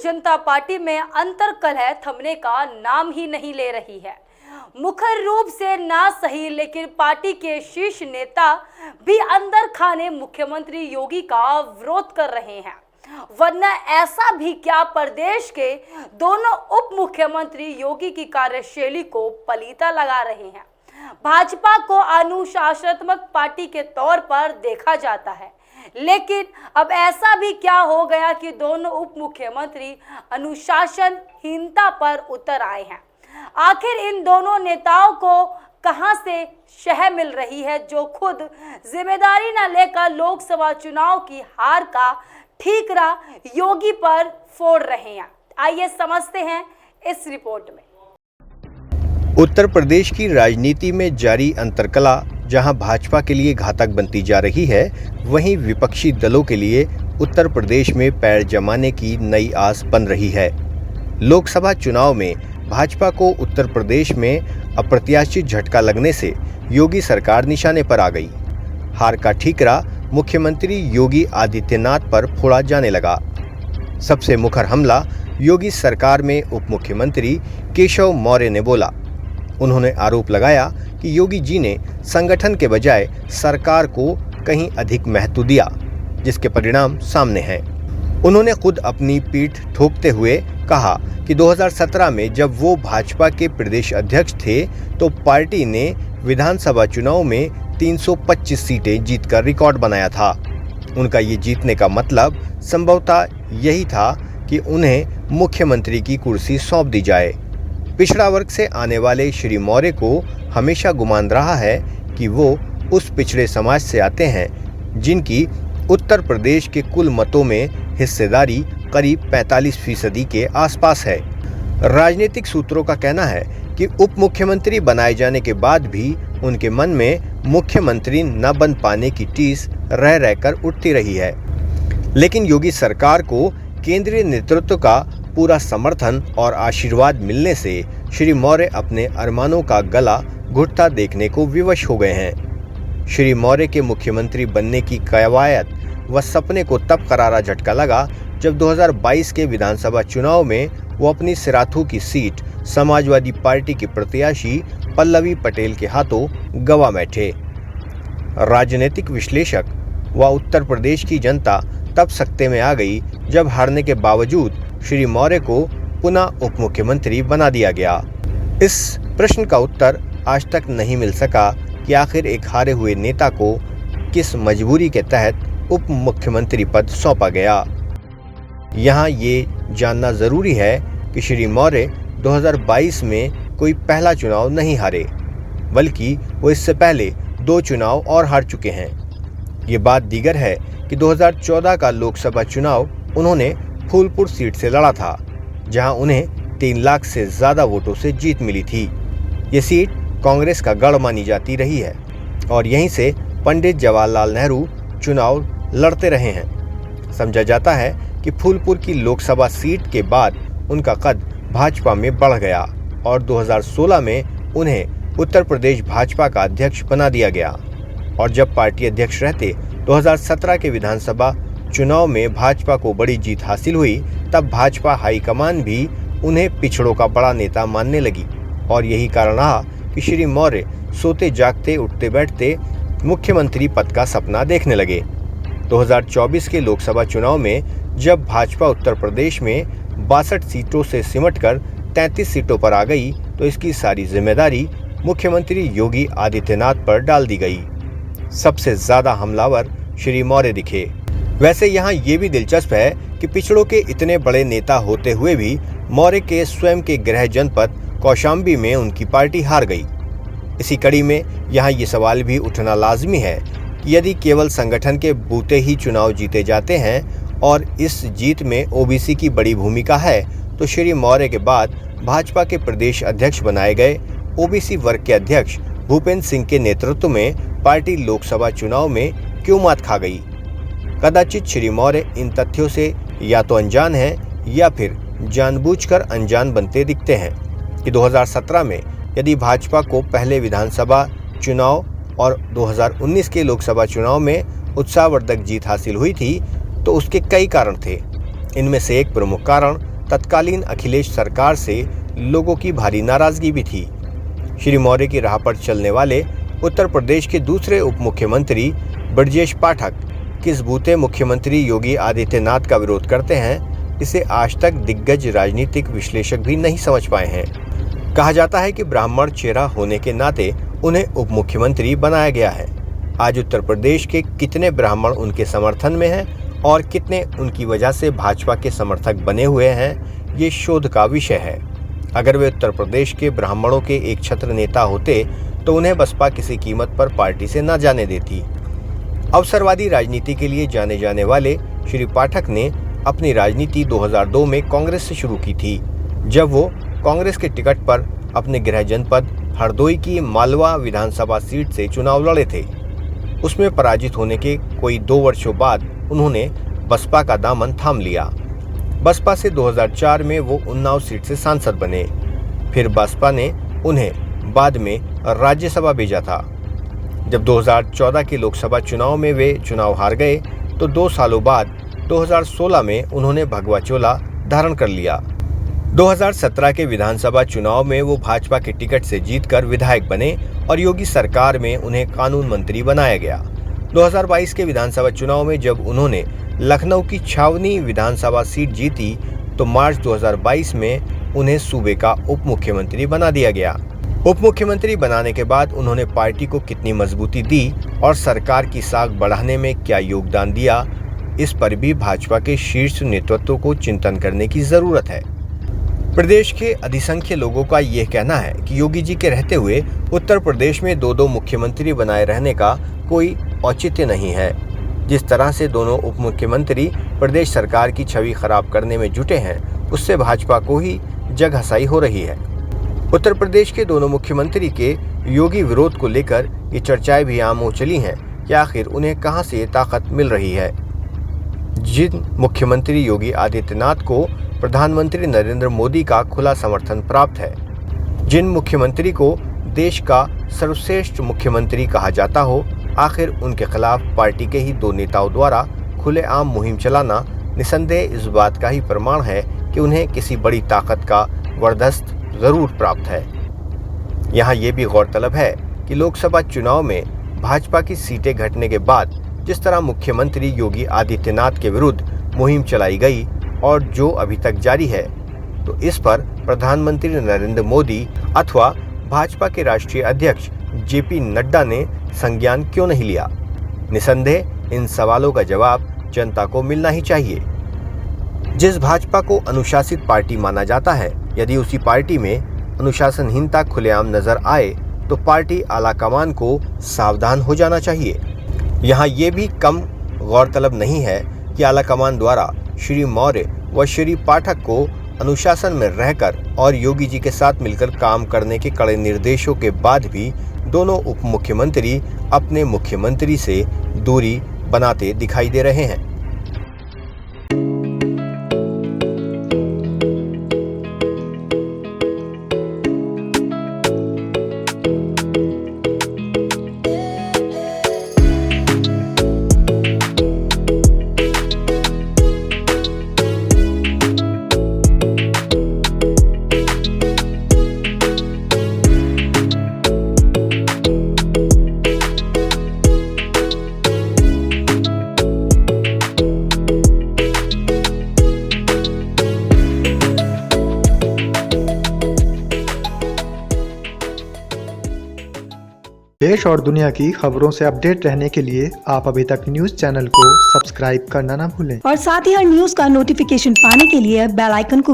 जनता party में अंतर्कलह थमने का नाम ही नहीं ले रही है। मुखर रूप से ना सही, लेकिन पार्टी के शीर्ष नेता भी अंदर खाने मुख्यमंत्री योगी का विरोध कर रहे हैं। वरना ऐसा भी क्या प्रदेश के दोनों उप मुख्यमंत्री योगी की कार्यशैली को पलीता लगा रहे हैं। भाजपा को अनुशासनात्मक पार्टी के तौर पर देखा जाता है, लेकिन अब ऐसा भी क्या हो गया कि दोनों उप मुख्यमंत्री अनुशासनहीनता पर उतर आए हैं। आखिर इन दोनों नेताओं को कहां से शह मिल रही है, जो खुद जिम्मेदारी न लेकर लोकसभा चुनाव की हार का ठीकरा योगी पर फोड़ रहे हैं। आइए समझते हैं इस रिपोर्ट में। उत्तर प्रदेश की राजनीति में जारी अंतर्कलह जहां भाजपा के लिए घातक बनती जा रही है, वहीं विपक्षी दलों के लिए उत्तर प्रदेश में पैर जमाने की नई आस बन रही है। लोकसभा चुनाव में भाजपा को उत्तर प्रदेश में अप्रत्याशित झटका लगने से योगी सरकार निशाने पर आ गई। हार का ठीकरा मुख्यमंत्री योगी आदित्यनाथ पर फोड़ा जाने लगा। सबसे मुखर हमला योगी सरकार में उप मुख्यमंत्री केशव मौर्य ने बोला। उन्होंने आरोप लगाया कि योगी जी ने संगठन के बजाय सरकार को कहीं अधिक महत्व दिया, जिसके परिणाम सामने हैं। उन्होंने खुद अपनी पीठ ठोकते हुए कहा कि 2017 में जब वो भाजपा के प्रदेश अध्यक्ष थे तो पार्टी ने विधानसभा चुनाव में 325 सीटें जीतकर रिकॉर्ड बनाया था। उनका ये जीतने का मतलब संभवतः यही था कि उन्हें मुख्यमंत्री की कुर्सी सौंप दी जाए। पिछड़ा वर्ग से आने वाले श्री मौर्य को हमेशा गुमान रहा है कि वो उस पिछड़े समाज से आते हैं जिनकी उत्तर प्रदेश के कुल मतों में हिस्सेदारी करीब 45% के आसपास है। राजनीतिक सूत्रों का कहना है कि उप मुख्यमंत्री बनाए जाने के बाद भी उनके मन में मुख्यमंत्री न बन पाने की टीस रह रहकर उठती रही है। लेकिन योगी सरकार को केंद्रीय नेतृत्व का पूरा समर्थन और आशीर्वाद मिलने से श्री मौर्य अपने अरमानों का गला घुटता देखने को विवश हो गए हैं। श्री मौर्य के मुख्यमंत्री बनने की कवायद व सपने को तब करारा झटका लगा जब 2022 के विधानसभा चुनाव में वो अपनी सिराथू की सीट समाजवादी पार्टी की प्रत्याशी पल्लवी पटेल के हाथों गंवा बैठे। राजनीतिक विश्लेषक व उत्तर प्रदेश की जनता तब सकते में आ गई जब हारने के बावजूद श्री मौर्य को पुनः उप मुख्यमंत्री बना दिया गया। इस प्रश्न का उत्तर आज तक नहीं मिल सका कि आखिर एक हारे हुए नेता को किस मजबूरी के तहत उप मुख्यमंत्री पद सौंपा गया। यहाँ ये जानना जरूरी है कि श्री मौर्य 2022 में कोई पहला चुनाव नहीं हारे, बल्कि वो इससे पहले 2 चुनाव और हार चुके हैं। ये बात दीगर है कि 2014 का लोकसभा चुनाव उन्होंने फूलपुर सीट से लड़ा था, जहां उन्हें 3 लाख से ज़्यादा वोटों से जीत मिली थी। ये सीट कांग्रेस का गढ़ मानी जाती रही है और यहीं से पंडित जवाहरलाल नेहरू चुनाव लड़ते रहे हैं। समझा जाता है कि फूलपुर की लोकसभा सीट के बाद उनका कद भाजपा में बढ़ गया और 2016 में उन्हें उत्तर प्रदेश भाजपा का अध्यक्ष बना दिया गया। और जब पार्टी अध्यक्ष रहते 2017 के विधानसभा चुनाव में भाजपा को बड़ी जीत हासिल हुई, तब भाजपा हाईकमान भी उन्हें पिछड़ों का बड़ा नेता मानने लगी और यही कारण रहा कि श्री मौर्य सोते जागते उठते बैठते मुख्यमंत्री पद का सपना देखने लगे। 2024 के लोकसभा चुनाव में जब भाजपा उत्तर प्रदेश में 62 सीटों से सिमटकर 33 सीटों पर आ गई, तो इसकी सारी जिम्मेदारी मुख्यमंत्री योगी आदित्यनाथ पर डाल दी गई। सबसे ज्यादा हमलावर श्री मौर्य दिखे। वैसे यहाँ ये भी दिलचस्प है कि पिछड़ों के इतने बड़े नेता होते हुए भी मौर्य के स्वयं के गृह जनपद कौशाम्बी में उनकी पार्टी हार गई। इसी कड़ी में यहाँ ये सवाल भी उठना लाजमी है कि यदि केवल संगठन के बूते ही चुनाव जीते जाते हैं और इस जीत में ओबीसी की बड़ी भूमिका है, तो श्री मौर्य के बाद भाजपा के प्रदेश अध्यक्ष बनाए गए ओबीसी वर्ग के अध्यक्ष भूपेंद्र सिंह के नेतृत्व में पार्टी लोकसभा चुनाव में क्यों मात खा गई। कदाचित श्री मौर्य इन तथ्यों से या तो अनजान हैं या फिर जानबूझकर अनजान बनते दिखते हैं कि 2017 में यदि भाजपा को पहले विधानसभा चुनाव और 2019 के लोकसभा चुनाव में उत्साहवर्धक जीत हासिल हुई थी, तो उसके कई कारण थे। इनमें से एक प्रमुख कारण तत्कालीन अखिलेश सरकार से लोगों की भारी नाराजगी भी थी। श्री मौर्य की राह पर चलने वाले उत्तर प्रदेश के दूसरे उप मुख्यमंत्री ब्रजेश पाठक किस बूते मुख्यमंत्री योगी आदित्यनाथ का विरोध करते हैं, इसे आज तक दिग्गज राजनीतिक विश्लेषक भी नहीं समझ पाए हैं। कहा जाता है कि ब्राह्मण चेहरा होने के नाते उन्हें उप मुख्यमंत्री बनाया गया है। आज उत्तर प्रदेश के कितने ब्राह्मण उनके समर्थन में हैं और कितने उनकी वजह से भाजपा के समर्थक बने हुए हैं, ये शोध का विषय है। अगर वे उत्तर प्रदेश के ब्राह्मणों के एक छत्र नेता होते तो उन्हें बसपा किसी कीमत पर पार्टी से न जाने देती। अवसरवादी राजनीति के लिए जाने जाने वाले श्री पाठक ने अपनी राजनीति 2002 में कांग्रेस से शुरू की थी, जब वो कांग्रेस के टिकट पर अपने गृह जनपद हरदोई की मालवा विधानसभा सीट से चुनाव लड़े थे। उसमें पराजित होने के कोई 2 वर्षों बाद उन्होंने बसपा का दामन थाम लिया। बसपा से 2004 में वो उन्नाव सीट से सांसद बने। फिर बसपा ने उन्हें बाद में राज्यसभा भेजा था। जब 2014 के लोकसभा चुनाव में वे चुनाव हार गए तो 2 सालों बाद 2016 में उन्होंने भगवा चोला धारण कर लिया। 2017 के विधानसभा चुनाव में वो भाजपा के टिकट से जीतकर विधायक बने और योगी सरकार में उन्हें कानून मंत्री बनाया गया। 2022 के विधानसभा चुनाव में जब उन्होंने लखनऊ की छावनी विधानसभा सीट जीती तो मार्च 2022 में उन्हें सूबे का उप मुख्यमंत्री बना दिया गया। उप मुख्यमंत्री बनाने के बाद उन्होंने पार्टी को कितनी मजबूती दी और सरकार की साख बढ़ाने में क्या योगदान दिया, इस पर भी भाजपा के शीर्ष नेतृत्व को चिंतन करने की जरूरत है। प्रदेश के अधिसंख्य लोगों का यह कहना है कि योगी जी के रहते हुए उत्तर प्रदेश में 2 मुख्यमंत्री बनाए रहने का कोई औचित्य नहीं है। जिस तरह से दोनों उप मुख्यमंत्री प्रदेश सरकार की छवि खराब करने में जुटे हैं, उससे भाजपा को ही जगहंसाई हो रही है। उत्तर प्रदेश के दोनों मुख्यमंत्री के योगी विरोध को लेकर ये चर्चाएं भी आम हो चली हैं कि आखिर उन्हें कहां से ये ताकत मिल रही है। जिन मुख्यमंत्री योगी आदित्यनाथ को प्रधानमंत्री नरेंद्र मोदी का खुला समर्थन प्राप्त है, जिन मुख्यमंत्री को देश का सर्वश्रेष्ठ मुख्यमंत्री कहा जाता हो, आखिर उनके खिलाफ पार्टी के ही 2 नेताओं द्वारा खुलेआम मुहिम चलाना निसंदेह इस बात का ही प्रमाण है कि उन्हें किसी बड़ी ताकत का वरदस्त जरूर प्राप्त है। यहाँ ये भी गौरतलब है कि लोकसभा चुनाव में भाजपा की सीटें घटने के बाद जिस तरह मुख्यमंत्री योगी आदित्यनाथ के विरुद्ध मुहिम चलाई गई और जो अभी तक जारी है, तो इस पर प्रधानमंत्री नरेंद्र मोदी अथवा भाजपा के राष्ट्रीय अध्यक्ष जेपी नड्डा ने संज्ञान क्यों नहीं लिया? निसंदेह इन सवालों का जवाब जनता को मिलना ही चाहिए। जिस भाजपा को अनुशासित पार्टी माना जाता है, यदि उसी पार्टी में अनुशासनहीनता खुलेआम नजर आए तो पार्टी आलाकमान को सावधान हो जाना चाहिए। यहाँ ये भी कम गौरतलब नहीं है कि आलाकमान द्वारा श्री मौर्य व श्री पाठक को अनुशासन में रहकर और योगी जी के साथ मिलकर काम करने के कड़े निर्देशों के बाद भी दोनों उप मुख्यमंत्री अपने मुख्यमंत्री से दूरी बनाते दिखाई दे रहे हैं। देश और दुनिया की खबरों से अपडेट रहने के लिए आप अभी तक न्यूज चैनल को सब्सक्राइब करना ना भूलें और साथ ही हर न्यूज का नोटिफिकेशन पाने के लिए बेल आइकन को